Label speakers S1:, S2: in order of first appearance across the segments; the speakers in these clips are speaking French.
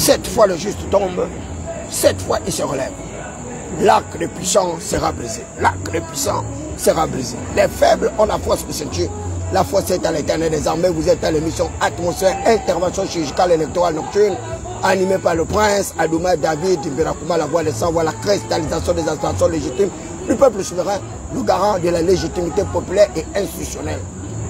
S1: Cette fois le juste tombe, cette fois il se relève. L'arc des puissants sera brisé. L'arc des puissants sera brisé. Les faibles ont la force de ce Dieu. La force est à l'Éternel des armées. Vous êtes à l'émission Atmosphère, intervention chirurgicale électorale nocturne, animée par le prince Adouma David Mberakouma, la voix des sans voix, la cristallisation des aspirations légitimes du peuple souverain, le garant de la légitimité populaire et institutionnelle.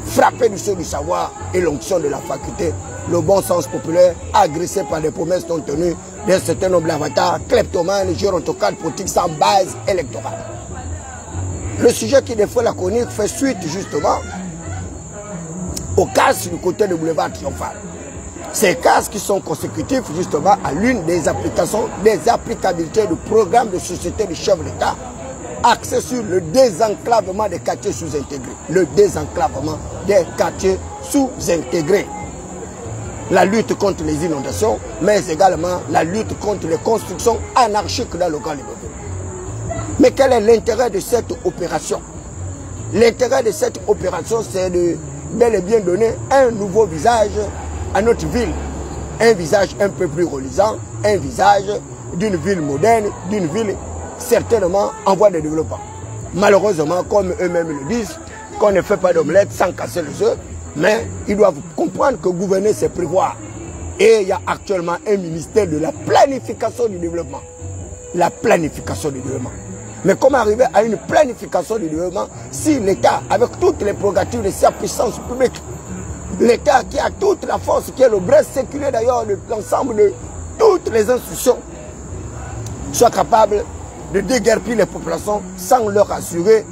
S1: Frappé du sceau du savoir et l'onction de la faculté, le bon sens populaire, agressé par des promesses non tenues d'un certain nombre d'avatars, kleptomanes, gérontocrates politiques sans base électorale. Le sujet qui défrait la chronique fait suite justement aux cases du côté du boulevard Triomphal. Ces cases qui sont consécutifs justement à l'une des applications, des applicabilités du programme de société du chef de l'État axé sur le désenclavement des quartiers sous-intégrés. Le désenclavement des quartiers sous-intégrés. La lutte contre les inondations, mais également la lutte contre les constructions anarchiques dans le Grand Libreville. Mais quel est l'intérêt de cette opération? L'intérêt de cette opération, c'est de bel et bien donner un nouveau visage à notre ville. Un visage un peu plus reluisant, un visage d'une ville moderne, d'une ville certainement en voie de développement. Malheureusement, comme eux-mêmes le disent, qu'on ne fait pas d'omelette sans casser les œufs, mais ils doivent comprendre que gouverner, c'est prévoir. Et il y a actuellement un ministère de la planification du développement. La planification du développement. Mais comment arriver à une planification du développement si l'État, avec toutes les prérogatives de sa puissance publique, l'État qui a toute la force, qui est le bras séculaire d'ailleurs de l'ensemble de toutes les institutions, soit capable de déguerpir les populations sans leur assurer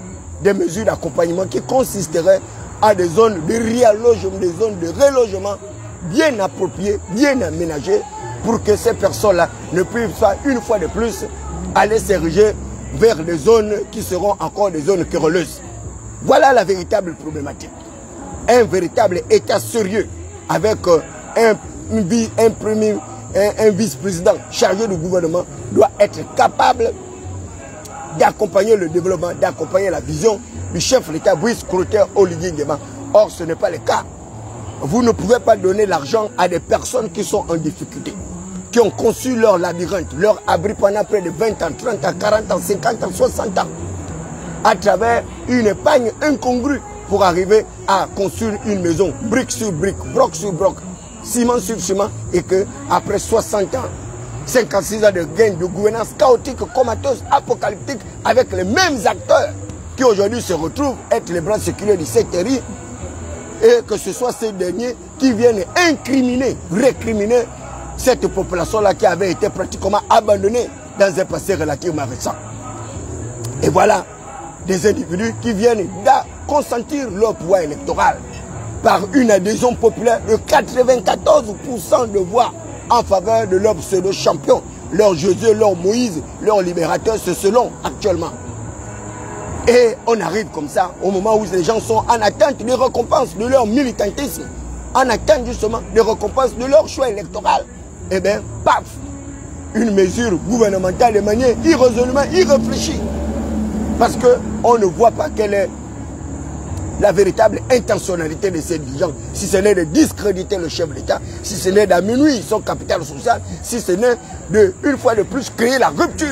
S1: des mesures d'accompagnement qui consisteraient à des zones de réallogement, des zones de relogement bien appropriées, bien aménagées pour que ces personnes-là ne puissent pas une fois de plus aller s'ériger vers des zones qui seront encore des zones querelleuses. Voilà la véritable problématique. Un véritable État sérieux avec un vice-président chargé du gouvernement doit être capable d'accompagner le développement, d'accompagner la vision du chef de l'État, Brice Clotaire Oligui Nguema. Or, ce n'est pas le cas. Vous ne pouvez pas donner l'argent à des personnes qui sont en difficulté, qui ont conçu leur labyrinthe, leur abri pendant près de 20 ans, 30 ans, 40 ans, 50 ans, 60 ans, à travers une épargne incongrue pour arriver à construire une maison, brique sur brique, broc sur broc, ciment sur ciment, et que après 60 ans, 56 ans de gain de gouvernance chaotique, comateuse, apocalyptique, avec les mêmes acteurs qui aujourd'hui se retrouvent être les bras séculaires du secteur, et que ce soit ces derniers qui viennent incriminer, récriminer cette population-là qui avait été pratiquement abandonnée dans un passé relativement récent. Et voilà des individus qui viennent consentir leur pouvoir électoral par une adhésion populaire de 94% de voix en faveur de leur pseudo-champion, leur Josué, leur Moïse, leur libérateur, c'est selon actuellement. Et on arrive comme ça au moment où les gens sont en attente de récompenses de leur militantisme, en attente justement de récompenses de leur choix électoral. Eh bien, paf, une mesure gouvernementale de manière irrésolument irréfléchie. Parce qu'on ne voit pas quelle est la véritable intentionnalité de ces dirigeants, si ce n'est de discréditer le chef de l'État, si ce n'est d'amenuire son capital social, si ce n'est de, une fois de plus, créer la rupture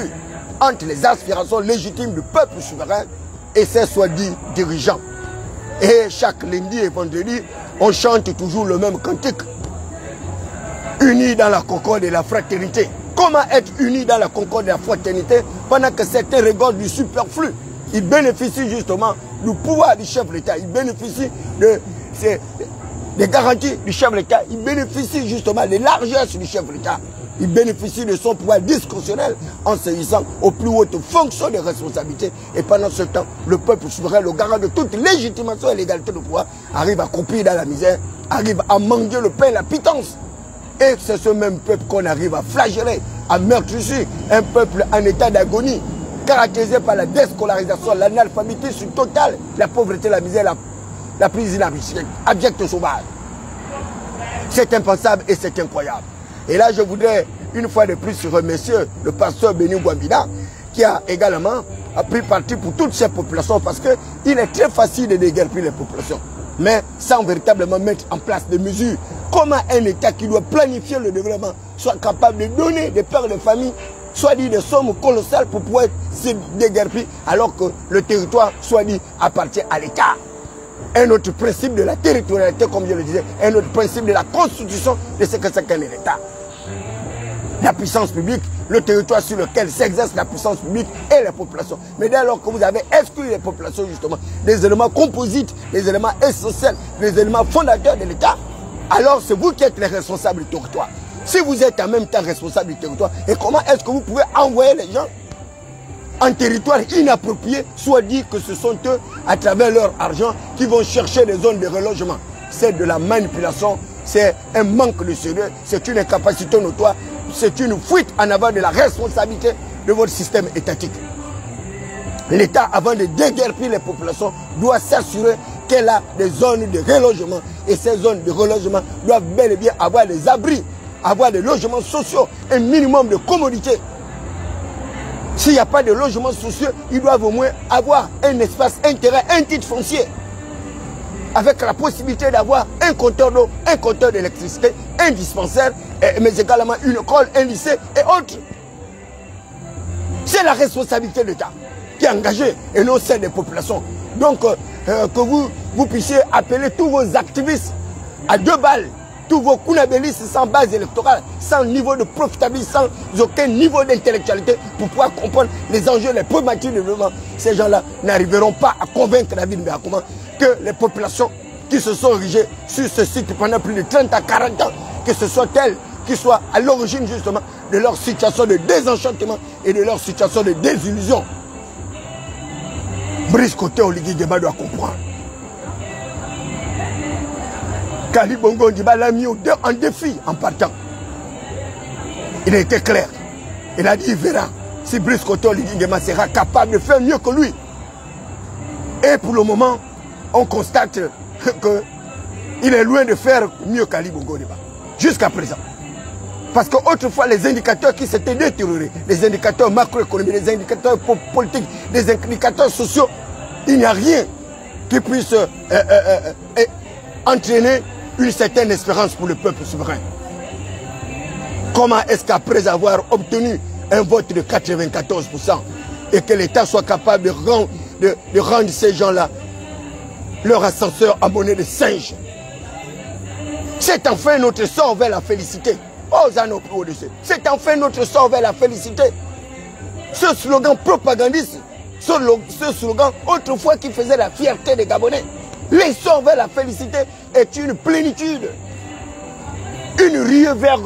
S1: entre les aspirations légitimes du peuple souverain et ses soi-disant dirigeants. Et chaque lundi et vendredi, on chante toujours le même cantique. Unis dans la concorde et la fraternité. Comment être unis dans la concorde et la fraternité pendant que certains regardent du superflu? Ils bénéficient justement du pouvoir du chef de l'État. Ils bénéficient des garanties du chef de l'État. Ils bénéficient justement des largesses du chef de l'État. Ils bénéficient de son pouvoir discrétionnel en saisissant aux plus hautes fonctions de responsabilité. Et pendant ce temps, le peuple souverain, le garant de toute légitimation et l'égalité de pouvoir, arrive à croupir dans la misère, arrive à manger le pain et la pitance. Et c'est ce même peuple qu'on arrive à flageller, à meurtrifier, un peuple en état d'agonie, caractérisé par la déscolarisation, l'analphabétisme total, la pauvreté, la misère, la prison abjecte sauvage. C'est impensable et c'est incroyable. Et là, je voudrais une fois de plus remercier le pasteur Béni Gwambina qui a également pris parti pour toutes ces populations parce qu'il est très facile de déguerpir les populations. Mais sans véritablement mettre en place des mesures Comment un État qui doit planifier le développement soit capable de donner des pères de famille, soit dit des sommes colossales pour pouvoir se déguerpir, alors que le territoire, soit dit, appartient à l'État. Un autre principe de la territorialité, comme je le disais, un autre principe de la constitution de ce que c'est qu'un État. La puissance publique, le territoire sur lequel s'exerce la puissance publique et les populations. Mais dès lors que vous avez exclu les populations, justement, des éléments composites, des éléments essentiels, des éléments fondateurs de l'État, alors c'est vous qui êtes les responsables du territoire. Si vous êtes en même temps responsable du territoire, et comment est-ce que vous pouvez envoyer les gens en territoire inapproprié, soit dit que ce sont eux, à travers leur argent, qui vont chercher des zones de relogement. C'est de la manipulation, c'est un manque de sérieux, c'est une incapacité notoire, c'est une fuite en avant de la responsabilité de votre système étatique. L'État, avant de déguerpir les populations, doit s'assurer qu'elle a des zones de relogement. Et ces zones de relogement doivent bel et bien avoir des abris, avoir des logements sociaux, un minimum de commodité. S'il n'y a pas de logements sociaux, ils doivent au moins avoir un espace, un terrain, un titre foncier. Avec la possibilité d'avoir un compteur d'eau, un compteur d'électricité, un dispensaire, mais également une école, un lycée et autres. C'est la responsabilité de l'État qui est engagée et non celle des populations. Donc, que vous puissiez appeler tous vos activistes à 2 balles, tous vos kunabélistes sans base électorale, sans niveau de profitabilité, sans aucun niveau d'intellectualité pour pouvoir comprendre les enjeux les problématiques de développement. Ces gens-là n'arriveront pas à convaincre David Mbakoma que les populations qui se sont érigées sur ce site pendant plus de 30 à 40 ans, que ce soit elles qui soient à l'origine justement de leur situation de désenchantement et de leur situation de désillusion. Brice Côté Oligui Nguema doit comprendre. Kali Bongo Ndiba l'a mis en défi en partant. Il a été clair. Il a dit il verra si Brice Côté Oligui Nguema sera capable de faire mieux que lui. Et pour le moment, on constate qu'il est loin de faire mieux qu'Ali Bongo Ndiba. Jusqu'à présent. Parce qu'autrefois, les indicateurs qui s'étaient détériorés, les indicateurs macroéconomiques, les indicateurs politiques, les indicateurs sociaux, il n'y a rien qui puisse entraîner une certaine espérance pour le peuple souverain. Comment est-ce qu'après avoir obtenu un vote de 94% et que l'État soit capable de rendre ces gens-là leur ascenseur en monnaie de singe? C'est enfin notre sort vers la félicité. C'est enfin notre sort vers la félicité. Ce slogan propagandiste, ce slogan autrefois qui faisait la fierté des Gabonais, l'essor vers la félicité est une plénitude, une ruée vers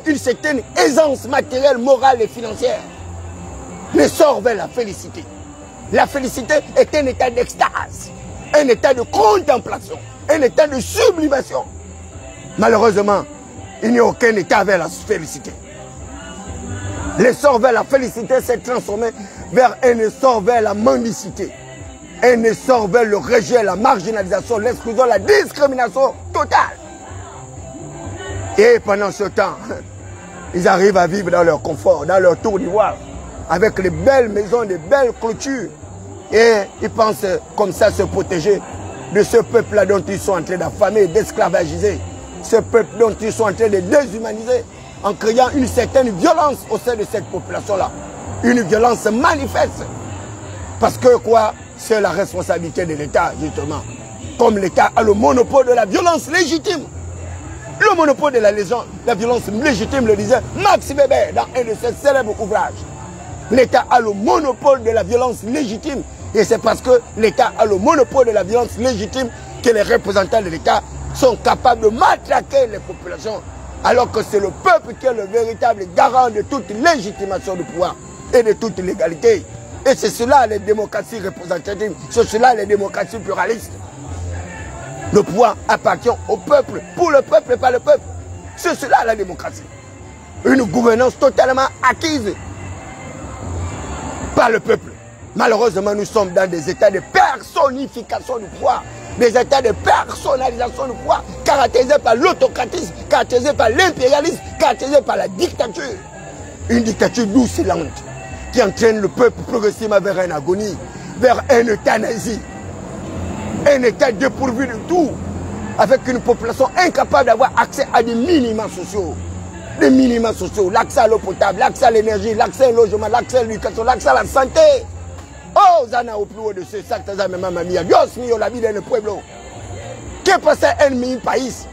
S1: une certaine aisance matérielle, morale et financière. L'essor vers la félicité. La félicité est un état d'extase, un état de contemplation, un état de sublimation. Malheureusement, il n'y a aucun état vers la félicité. L'essor vers la félicité s'est transformé vers un essor vers la mendicité. Un essor vers le rejet, la marginalisation, l'exclusion, la discrimination totale. Et pendant ce temps, ils arrivent à vivre dans leur confort, dans leur tour d'ivoire, avec les belles maisons, les belles clôtures. Et ils pensent comme ça se protéger de ce peuple-là dont ils sont en train d'affamer, d'esclavagiser. Ce peuple dont ils sont en train de déshumaniser en créant une certaine violence au sein de cette population-là. Une violence manifeste. Parce que quoi? C'est la responsabilité de l'État, justement. Comme l'État a le monopole de la violence légitime. Le monopole de la violence légitime, le disait Max Weber dans un de ses célèbres ouvrages. L'État a le monopole de la violence légitime. Et c'est parce que l'État a le monopole de la violence légitime que les représentants de l'État sont capables de matraquer les populations, alors que c'est le peuple qui est le véritable garant de toute légitimation du pouvoir et de toute légalité. Et c'est cela les démocraties représentatives, c'est cela les démocraties pluralistes. Le pouvoir appartient au peuple, pour le peuple et par le peuple. C'est cela la démocratie. Une gouvernance totalement acquise par le peuple. Malheureusement, nous sommes dans des états de personnification du pouvoir, des états de personnalisation du pouvoir, caractérisés par l'autocratisme, caractérisés par l'impérialisme, caractérisés par la dictature. Une dictature douce et lente, qui entraîne le peuple progressivement vers une agonie, vers une euthanasie. Un état dépourvu de tout, avec une population incapable d'avoir accès à des minima sociaux. Des minima sociaux, l'accès à l'eau potable, l'accès à l'énergie, l'accès au logement, l'accès à l'éducation, l'accès à la santé. Oh, Zana au plus haut de ce sac, Tazamema Mamia, Dios mio, la vie del pueblo. Que pasa en mi país?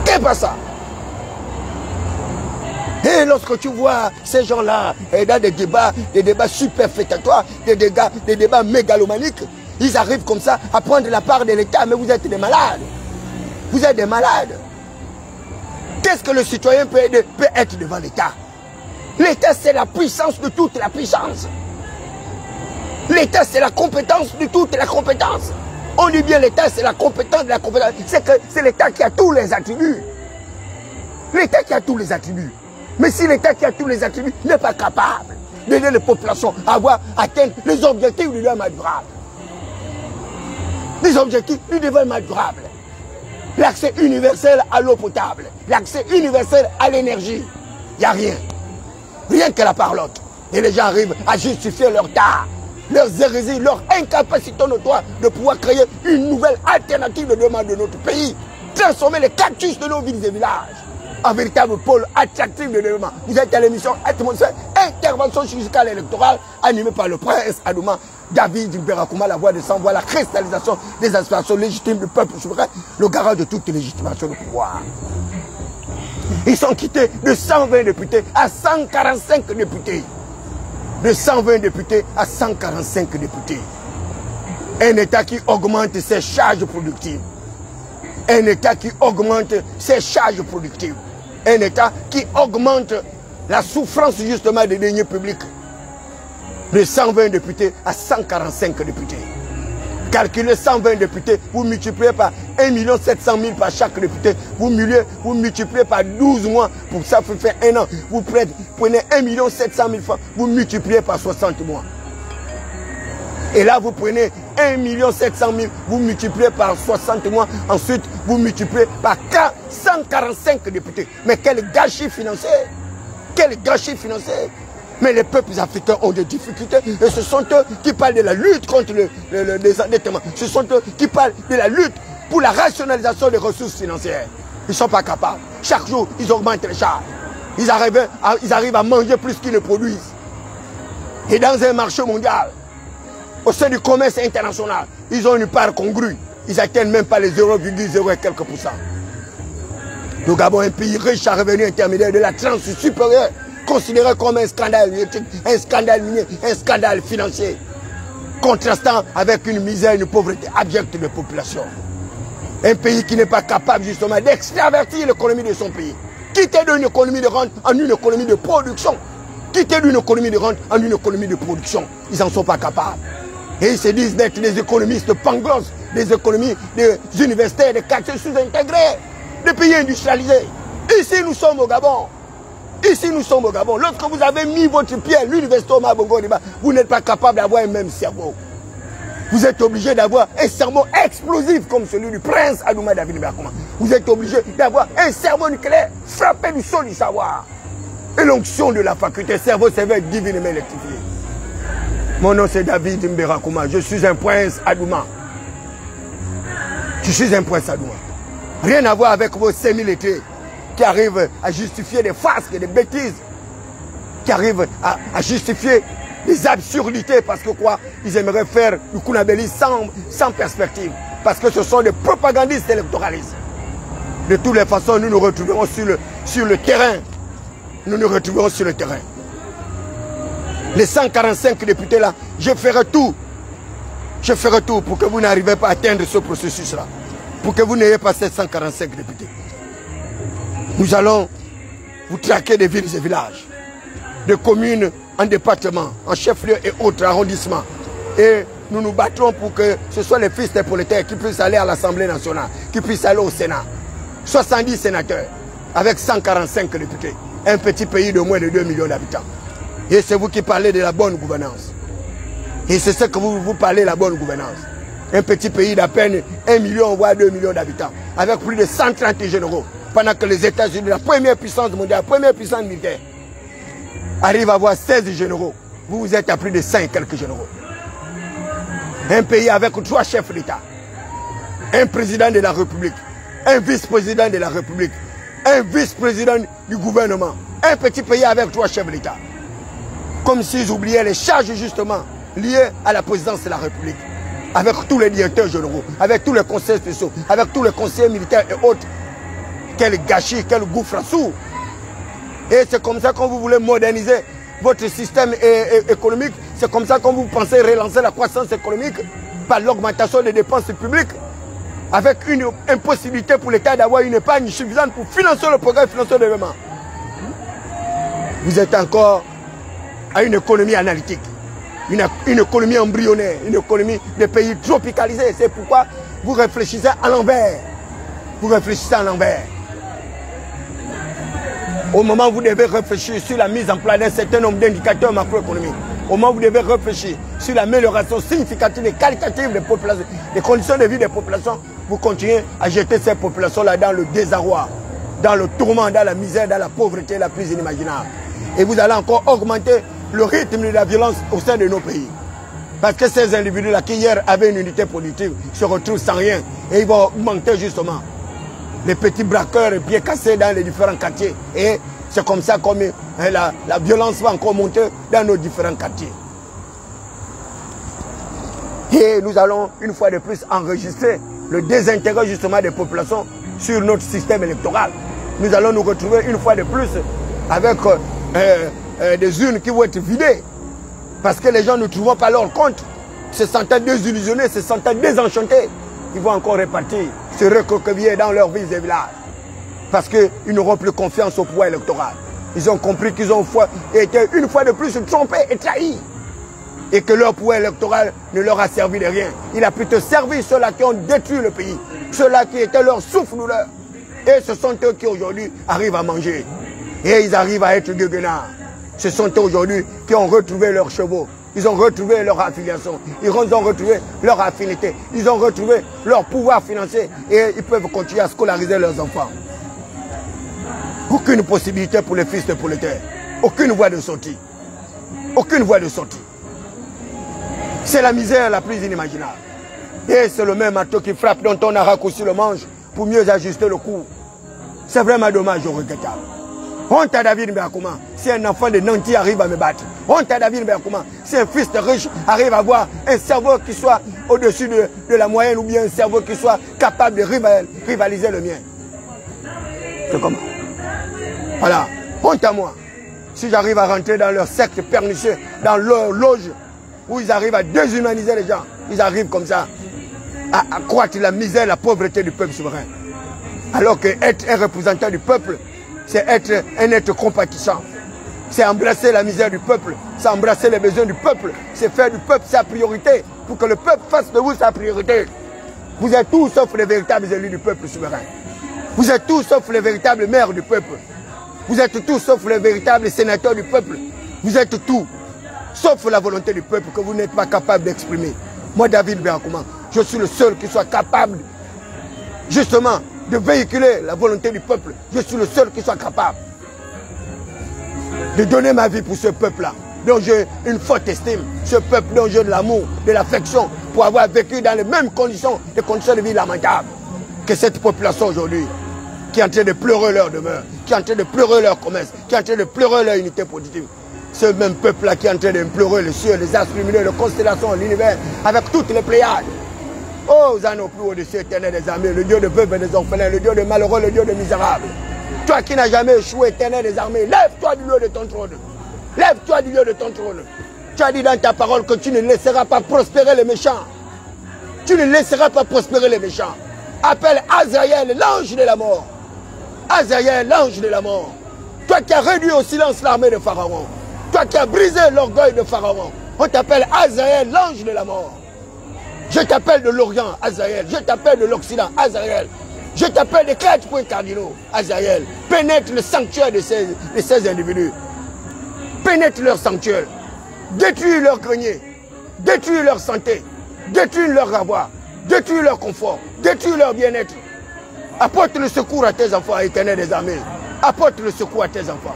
S1: Que pasa? Et lorsque tu vois ces gens-là dans des débats superfétatoires, des débats mégalomaniques, ils arrivent comme ça à prendre la part de l'État, mais vous êtes des malades. Vous êtes des malades. Qu'est-ce que le citoyen peut être devant l'État? L'État, c'est la puissance de toute la puissance. L'État, c'est la compétence de toute la compétence. On dit bien l'État, c'est la compétence de la compétence. C'est l'État qui a tous les attributs. L'État qui a tous les attributs. Mais si l'État qui a tous les attributs n'est pas capable d'aider les populations à avoir atteint les objectifs du développement durable. Les objectifs du développement durable. L'accès universel à l'eau potable. L'accès universel à l'énergie. Il n'y a rien. Rien que la parlotte. Et les gens arrivent à justifier leur tard, leurs hérésies, leur incapacité notoire de pouvoir créer une nouvelle alternative de demande de notre pays. Transformer les cactus de nos villes et villages en véritable pôle attractif de développement. Vous êtes à l'émission Atmosphère, intervention chirurgicale électorale animée par le prince Adouma David Mberakouma, la voix de sang, voix, la cristallisation des aspirations légitimes du peuple souverain, le garant de toute légitimation du pouvoir. Ils sont quittés de 120 députés à 145 députés. De 120 députés à 145 députés. Un État qui augmente ses charges productives. Un État qui augmente ses charges productives. Un État qui augmente la souffrance justement des deniers publics. De 120 députés à 145 députés. Calculez 120 députés, vous multipliez par 1 700 000 par chaque député. Vous multipliez par 12 mois, pour ça vous fait un an. Vous prenez 1 700 000 francs, vous multipliez par 60 mois. Et là vous prenez 1 700 000, vous multipliez par 60 mois. Ensuite vous multipliez par 145 députés. Mais quel gâchis financier! Quel gâchis financier! Mais les peuples africains ont des difficultés et ce sont eux qui parlent de la lutte contre le désendettement. Ce sont eux qui parlent de la lutte pour la rationalisation des ressources financières. Ils ne sont pas capables. Chaque jour, ils augmentent les charges. Ils arrivent à manger plus qu'ils ne produisent. Et dans un marché mondial, au sein du commerce international, ils ont une part congrue. Ils n'atteignent même pas les 0,0 et quelques %. Le Gabon est un pays riche à revenus intermédiaires de la tranche supérieure, considéré comme un scandale éthique, un scandale minier, un scandale financier, contrastant avec une misère, une pauvreté abjecte de population. Un pays qui n'est pas capable justement d'extravertir l'économie de son pays. Quitter d'une économie de rente en une économie de production. Quitter d'une économie de rente en une économie de production. Ils n'en sont pas capables. Et ils se disent d'être des économistes pangos, des économies, des universitaires, des quartiers sous-intégrés, des pays industrialisés. Ici nous sommes au Gabon. Ici, nous sommes au Gabon. Lorsque vous avez mis votre pied à l'université Omar Bongo Ondimba, vous n'êtes pas capable d'avoir un même cerveau. Vous êtes obligé d'avoir un cerveau explosif comme celui du prince Adouma David Mberakouma. Vous êtes obligé d'avoir un cerveau nucléaire frappé du sol du savoir. Et l'onction de la faculté cerveau sévère divinement électrifié. Mon nom c'est David Mberakouma. Je suis un prince Adouma. Je suis un prince Adouma. Rien à voir avec vos sémilités qui arrivent à justifier des farces et des bêtises, qui arrivent à justifier des absurdités, parce que quoi, ils aimeraient faire du Kounabeli sans perspective, parce que ce sont des propagandistes électoralistes. De toutes les façons, nous nous retrouverons sur le terrain. Nous nous retrouverons sur le terrain. Les 145 députés là, je ferai tout pour que vous n'arrivez pas à atteindre ce processus-là, pour que vous n'ayez pas ces 145 députés. Nous allons vous traquer des villes et villages, de communes en département, en chef-lieu et autres arrondissements. Et nous nous battrons pour que ce soit les fils des prolétaires qui puissent aller à l'Assemblée nationale, qui puissent aller au Sénat. 70 sénateurs avec 145 députés. Un petit pays de moins de 2 millions d'habitants. Et c'est vous qui parlez de la bonne gouvernance. Et c'est ce que vous parlez de la bonne gouvernance. Un petit pays d'à peine 1 million voire 2 millions d'habitants, avec plus de 130 généraux. Pendant que les États-Unis, la première puissance mondiale, la première puissance militaire, arrive à avoir 16 généraux. Vous êtes à plus de 5 et quelques généraux. Un pays avec 3 chefs d'État. Un président de la République. Un vice-président de la République. Un vice-président du gouvernement. Un petit pays avec 3 chefs d'État. Comme s'ils oubliaient les charges justement liées à la présidence de la République. Avec tous les directeurs généraux, avec tous les conseils spéciaux, avec tous les conseillers militaires et autres. Quel gâchis, quel gouffre sourd. Et c'est comme ça qu'on vous voulez moderniser votre système économique. C'est comme ça qu'on vous pensez relancer la croissance économique par l'augmentation des dépenses publiques. Avec une impossibilité pour l'État d'avoir une épargne suffisante pour financer le programme financier de développement. Vous êtes encore à une économie analytique, une économie embryonnaire, une économie de pays tropicalisés. C'est pourquoi vous réfléchissez à l'envers. Vous réfléchissez à l'envers. Au moment où vous devez réfléchir sur la mise en place d'un certain nombre d'indicateurs macroéconomiques, au moment où vous devez réfléchir sur l'amélioration significative et qualitative des populations, des conditions de vie des populations, vous continuez à jeter ces populations-là dans le désarroi, dans le tourment, dans la misère, dans la pauvreté la plus inimaginable. Et vous allez encore augmenter le rythme de la violence au sein de nos pays. Parce que ces individus-là qui hier avaient une unité politique se retrouvent sans rien. Et ils vont augmenter justement les petits braqueurs et pieds cassés dans les différents quartiers. Et c'est comme ça que la violence va encore monter dans nos différents quartiers. Et nous allons une fois de plus enregistrer le désintérêt justement des populations sur notre système électoral. Nous allons nous retrouver une fois de plus avec des urnes qui vont être vidées. Parce que les gens ne trouvent pas leur compte, se sentant désillusionnés, se sentant désenchantés. Ils vont encore repartir, se recroqueviller dans leurs villes et villages. Parce qu'ils n'auront plus confiance au pouvoir électoral. Ils ont compris qu'ils ont été une fois de plus trompés et trahis. Et que leur pouvoir électoral ne leur a servi de rien. Il a plutôt servi ceux-là qui ont détruit le pays. Ceux-là qui étaient leur souffle-douleur. Et ce sont eux qui aujourd'hui arrivent à manger. Et ils arrivent à être gueuguenards. Ce sont eux aujourd'hui qui ont retrouvé leurs chevaux. Ils ont retrouvé leur affiliation. Ils ont retrouvé leur affinité. Ils ont retrouvé leur pouvoir financier. Et ils peuvent continuer à scolariser leurs enfants. Aucune possibilité pour les fils de prolétaires. Aucune voie de sortie. Aucune voie de sortie. C'est la misère la plus inimaginable. Et c'est le même marteau qui frappe dont on a raccourci le manche pour mieux ajuster le coup. C'est vraiment dommage et regrettable. Honte à David Mbeyakouma si un enfant de Nanti arrive à me battre. Honte à David Mbeyakouma si un fils de riche arrive à avoir un cerveau qui soit au-dessus de la moyenne ou bien un cerveau qui soit capable de rivaliser le mien. C'est comment? Voilà. Honte à moi si j'arrive à rentrer dans leur secte pernicieux, dans leur loge où ils arrivent à déshumaniser les gens. Ils arrivent comme ça à accroître la misère, la pauvreté du peuple souverain. Alors qu'être un représentant du peuple, c'est être un être compatissant. C'est embrasser la misère du peuple, c'est embrasser les besoins du peuple, c'est faire du peuple sa priorité, pour que le peuple fasse de vous sa priorité. Vous êtes tous sauf les véritables élus du peuple souverain. Vous êtes tous sauf les véritables maires du peuple. Vous êtes tous sauf les véritables sénateurs du peuple. Vous êtes tous sauf la volonté du peuple que vous n'êtes pas capable d'exprimer. Moi, David Mbeyakouma, je suis le seul qui soit capable, justement, de véhiculer la volonté du peuple. Je suis le seul qui soit capable de donner ma vie pour ce peuple-là, dont j'ai une forte estime, ce peuple dont j'ai de l'amour, de l'affection, pour avoir vécu dans les mêmes conditions, des conditions de vie lamentables que cette population aujourd'hui, qui est en train de pleurer leur demeure, qui est en train de pleurer leur commerce, qui est en train de pleurer leur unité positive. Ce même peuple-là qui est en train de pleurer les cieux, les astres lumineux, les constellations, l'univers, avec toutes les Pléiades. Oh, nous allons plus au-dessus, éternel des armées, le Dieu de veuves et des orphelins, le Dieu de malheureux, le Dieu de misérables. Toi qui n'as jamais échoué, éternel des armées, lève-toi du lieu de ton trône. Lève-toi du lieu de ton trône. Tu as dit dans ta parole que tu ne laisseras pas prospérer les méchants. Tu ne laisseras pas prospérer les méchants. Appelle Azraël, l'ange de la mort. Azraël, l'ange de la mort. Toi qui as réduit au silence l'armée de Pharaon. Toi qui as brisé l'orgueil de Pharaon. On t'appelle Azraël, l'ange de la mort. Je t'appelle de l'Orient, Azraël. Je t'appelle de l'Occident, Azraël. Je t'appelle des 4 points cardinaux, Azraël. Pénètre le sanctuaire de ces individus. Pénètre leur sanctuaire. Détruis leur grenier. Détruis leur santé. Détruis leur avoir. Détruis leur confort. Détruis leur bien-être. Apporte le secours à tes enfants, éternel des armées. Apporte le secours à tes enfants.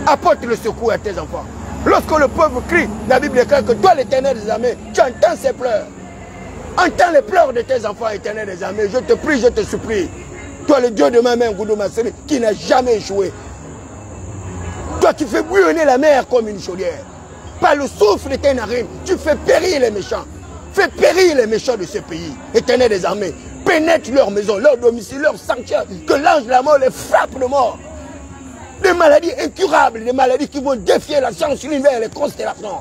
S1: Apporte le secours à tes enfants. Lorsque le peuple crie, la Bible déclare que toi, l'éternel des armées, tu entends ses pleurs. Entends les pleurs de tes enfants, Éternel des armées. Je te prie, je te supplie. Toi, le Dieu de ma main, Goudouma, celui qui n'a jamais échoué. Toi qui fais bouillonner la mer comme une chaudière. Par le souffle de tes narines, tu fais périr les méchants. Fais périr les méchants de ce pays. Éternel des armées, pénètre leur maison, leur domicile, leur sanctuaire. Que l'ange de la mort les frappe de mort. Des maladies incurables, des maladies qui vont défier la science, l'univers, les constellations.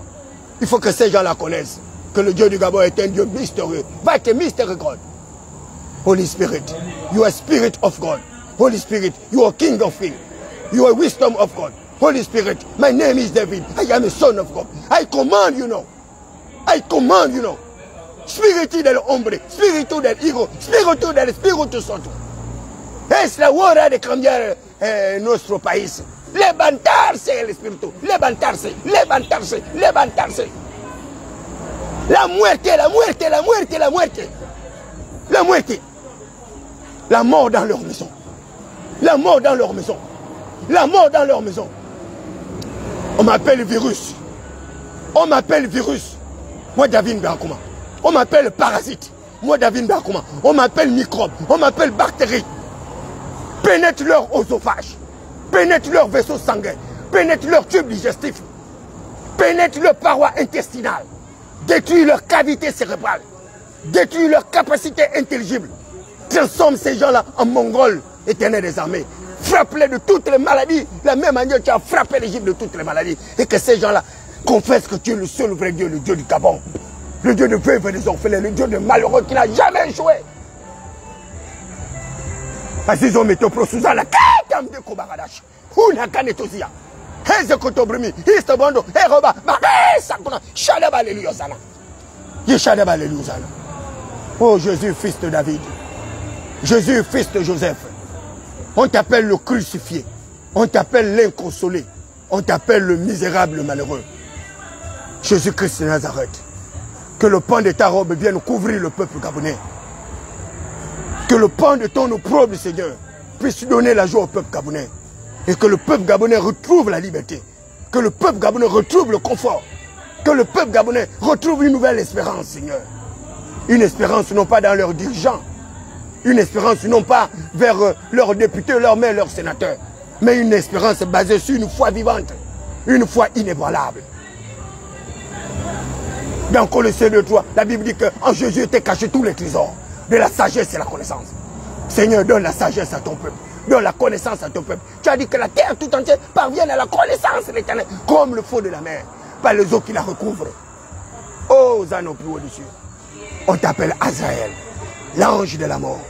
S1: Il faut que ces gens-là connaissent que le Dieu du Gabon est un Dieu mystérieux. Va être mystery God. Holy Spirit, you are Spirit of God. Holy Spirit, you are King of Kings. You are wisdom of God. Holy Spirit, my name is David. I am a son of God. I command you now. I command you now. Spiritu del hombre, spiritu del hijo, spiritu del Espíritu Santo. Es la hora de cambiar nuestro país. Levantarse el espíritu, levantarse, levantarse, levantarse. La muerte, la muerte, la muerte, la muerte. La muerte. La mort dans leur maison. La mort dans leur maison. La mort dans leur maison. On m'appelle virus. On m'appelle virus. Moi, David Bakouma. On m'appelle parasite. Moi, David Bakouma. On m'appelle microbe. On m'appelle bactérie. Pénètre leur oesophage. Pénètre leur vaisseau sanguin. Pénètre leur tube digestif. Pénètre leur paroi intestinale. Détruit leur cavité cérébrale. Détruit leur capacité intelligible. Transforme ces gens-là en Mongols, Éternel des armées. Frappe-les de toutes les maladies. La même manière que tu as frappé l'Égypte de toutes les maladies. Et que ces gens-là confessent que tu es le seul vrai Dieu, le Dieu du Gabon. Le Dieu de veuves et des orphelins, le Dieu de malheureux qui n'a jamais échoué. Parce qu'ils ont mis au pro sous la kam de Kobaradash. Una kanetozia. Heze kotobrimi. Histobondo. Heroba. Baresa kona. Shadaba alléluia. Yeshadaba alléluia. Oh Jésus, fils de David. Jésus, fils de Joseph. On t'appelle le crucifié. On t'appelle l'inconsolé. On t'appelle le misérable, le malheureux. Jésus-Christ de Nazareth. Que le pan de ta robe vienne couvrir le peuple gabonais. Que le pan de ton opprobre, Seigneur, puisse donner la joie au peuple gabonais. Et que le peuple gabonais retrouve la liberté. Que le peuple gabonais retrouve le confort. Que le peuple gabonais retrouve une nouvelle espérance, Seigneur. Une espérance non pas dans leurs dirigeants. Une espérance non pas vers leurs députés, leurs maires, leurs sénateurs. Mais une espérance basée sur une foi vivante. Une foi inébranlable. Dans Colossiens 2:3, la Bible dit qu'en Jésus étaient cachés tous les trésors. De la sagesse et la connaissance. Seigneur, donne la sagesse à ton peuple. Donne la connaissance à ton peuple. Tu as dit que la terre tout entière parvienne à la connaissance de l'Éternel, comme le fond de la mer, par les eaux qui la recouvrent. Oh, Zano plus au-dessus. On t'appelle Azraël, l'ange de la mort.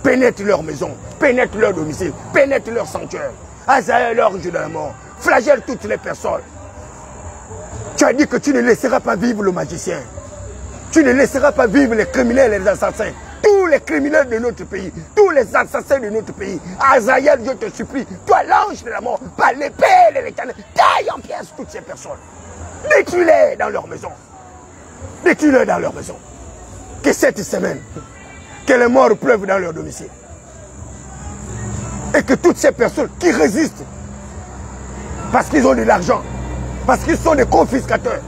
S1: Pénètre leur maison, pénètre leur domicile, pénètre leur sanctuaire. Azraël, l'ange de la mort, flagelle toutes les personnes. Tu as dit que tu ne laisseras pas vivre le magicien. Tu ne laisseras pas vivre les criminels et les assassins. Tous les criminels de notre pays, tous les assassins de notre pays. Azraël, je te supplie, toi l'ange de la mort, par l'épée de l'Éternel, taille en pièces toutes ces personnes. Détruis-les dans leur maison. Détruis-les dans leur maison. Que cette semaine, que les morts pleuvent dans leur domicile. Et que toutes ces personnes qui résistent, parce qu'ils ont de l'argent, parce qu'ils sont des confiscateurs,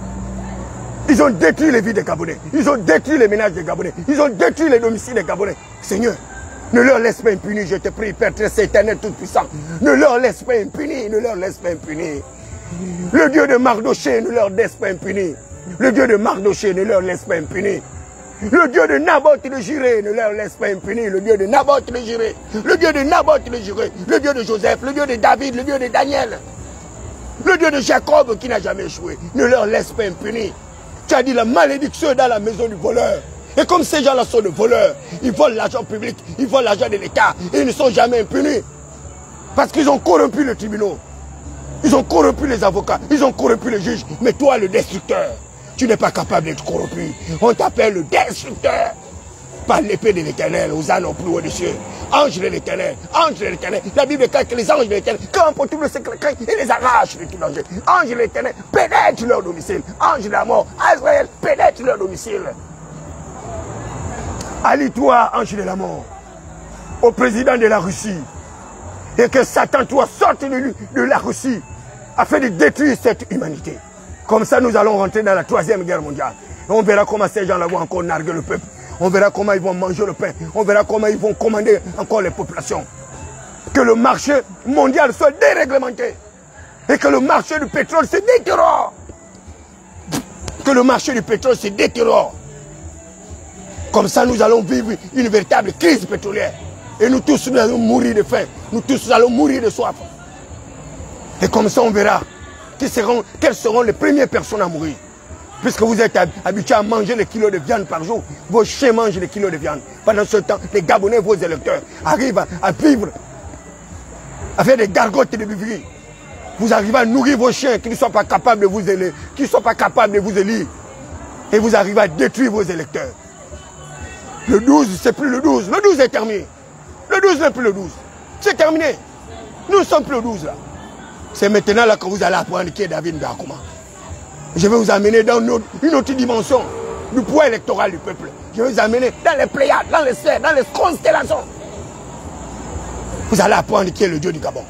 S1: ils ont détruit les vies des Gabonais. Ils ont détruit les ménages des Gabonais. Ils ont détruit les domiciles des Gabonais. Seigneur, ne leur laisse pas impunis, je te prie, Père très éternel, tout puissant. Ne leur laisse pas impunis, ne leur laisse pas impunis. Le Dieu de Mardoché ne leur laisse pas impunis. Le Dieu de Mardoché ne leur laisse pas impunis. Le Dieu de Naboth de Jiré ne leur laisse pas impunis. Le Dieu de Naboth de Jiré. Le Dieu de Naboth de Jiré. Le Dieu de Joseph. Le Dieu de David. Le Dieu de Daniel. Le Dieu de Jacob qui n'a jamais échoué. Ne leur laisse pas impunis. Tu as dit la malédiction est dans la maison du voleur. Et comme ces gens-là sont des voleurs, ils volent l'argent public, ils volent l'argent de l'État. Et ils ne sont jamais impunis. Parce qu'ils ont corrompu le tribunal. Ils ont corrompu les avocats. Ils ont corrompu les juges. Mais toi, le destructeur, tu n'es pas capable d'être corrompu. On t'appelle le destructeur. Par l'épée de l'Éternel, aux ânes plus haut des cieux. Ange de l'Éternel, ange de l'Éternel. La Bible dit que les anges de l'Éternel campent pour tout le secret et les arrachent de tout danger. Ange de l'Éternel pénètre leur domicile. Ange de la mort, Azraël pénètre leur domicile. Allie-toi, ange de la mort, au président de la Russie. Et que Satan, toi, sorte de la Russie afin de détruire cette humanité. Comme ça, nous allons rentrer dans la 3e guerre mondiale. Et on verra comment ces gens-là vont encore narguer le peuple. On verra comment ils vont manger le pain. On verra comment ils vont commander encore les populations. Que le marché mondial soit déréglementé. Et que le marché du pétrole se détériore. Que le marché du pétrole se détériore. Comme ça, nous allons vivre une véritable crise pétrolière. Et nous tous, nous allons mourir de faim. Nous tous, nous allons mourir de soif. Et comme ça, on verra quelles seront les premières personnes à mourir. Puisque vous êtes habitués à manger les kilos de viande par jour. Vos chiens mangent les kilos de viande. Pendant ce temps, les Gabonais, vos électeurs, arrivent à vivre avec des gargotes de buvillerie. Vous arrivez à nourrir vos chiens qui ne sont pas capables de vous élire, qui ne sont pas capables de vous élire. Et vous arrivez à détruire vos électeurs. Le 12, c'est plus le 12. Le 12 est terminé. Le 12 n'est plus le 12. C'est terminé. Nous ne sommes plus le 12 là. C'est maintenant là que vous allez apprendre qui est David Ndakouma. Je vais vous amener dans une autre dimension du poids électoral du peuple. Je vais vous amener dans les Pléiades, dans les sphères, dans les constellations. Vous allez apprendre qui est le Dieu du Gabon.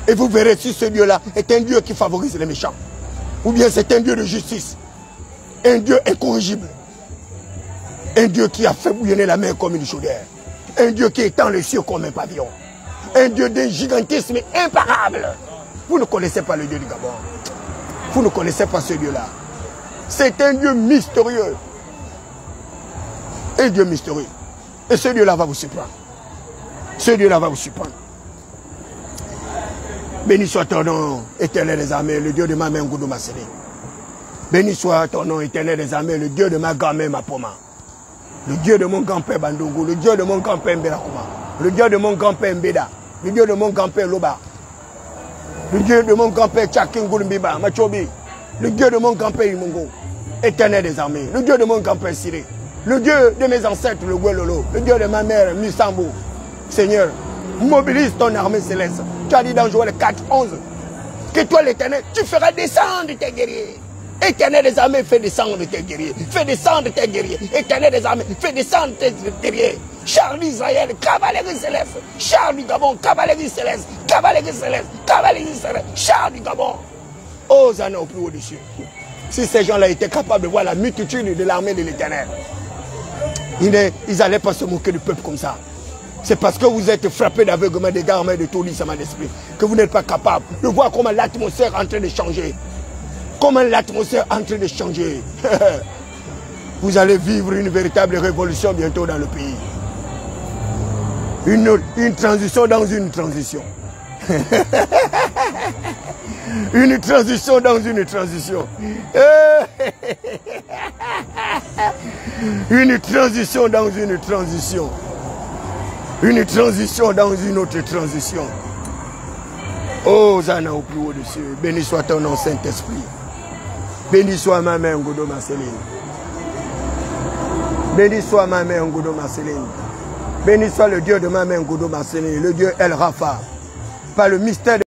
S1: Et vous verrez si ce Dieu-là est un Dieu qui favorise les méchants. Ou bien c'est un Dieu de justice. Un Dieu incorrigible. Un Dieu qui a fait bouillonner la mer comme une chaudière. Un Dieu qui étend les cieux comme un pavillon. Un Dieu d'un gigantisme imparable. Vous ne connaissez pas le Dieu du Gabon. Vous ne connaissez pas ce Dieu-là. C'est un Dieu mystérieux. Un Dieu mystérieux. Et ce Dieu-là va vous surprendre. Ce Dieu-là va vous surprendre. Béni soit ton nom, éternel des armées, le Dieu de ma main, Ngoudou Masséné. Béni soit ton nom, éternel des armées, le Dieu de ma grand-mère, Mapoma. Le Dieu de mon grand-père Bandungu, le Dieu de mon grand-père Mbelakouma. Le Dieu de mon grand-père Mbeda. Le Dieu de mon grand-père Loba. Le Dieu de mon grand-père Tchakingul Mbiba, Machobi. Le Dieu de mon grand-père Imongo, éternel des armées. Le Dieu de mon grand-père Siré. Le Dieu de mes ancêtres, le Guelolo. Le Dieu de ma mère, Musambo. Seigneur, mobilise ton armée céleste. Tu as dit dans Joël 4:11 que toi, l'Éternel, tu feras descendre tes guerriers. Éternel des armées, fais descendre tes guerriers. Fais descendre tes guerriers. Éternel des armées, fais descendre tes guerriers. Chars d'Israël, cavalerie céleste. Chars du Gabon, cavalerie céleste. Cavalerie céleste. Cavalerie céleste. Chars du Gabon. Oh, ça n'a au plus haut dessus. Si ces gens-là étaient capables de voir la multitude de l'armée de l'Éternel, ils n'allaient pas se moquer du peuple comme ça. C'est parce que vous êtes frappé d'aveuglement, d'égarement et de tourdissement d'esprit que vous n'êtes pas capable de voir comment l'atmosphère est en train de changer. Comment l'atmosphère est en train de changer. Vous allez vivre une véritable révolution bientôt dans le pays. Une transition dans une transition. Une transition dans une transition. Une transition dans une transition. Une transition dans une autre transition. Oh, Zana au plus haut des cieux. Béni soit ton nom, Saint-Esprit. Béni soit ma mère, Ngoudou Masséline. Béni soit ma mère, Ngoudou Masséline. Béni soit le Dieu de ma mère, Ngoudou Masséline. Le Dieu El Rafa. Par le mystère de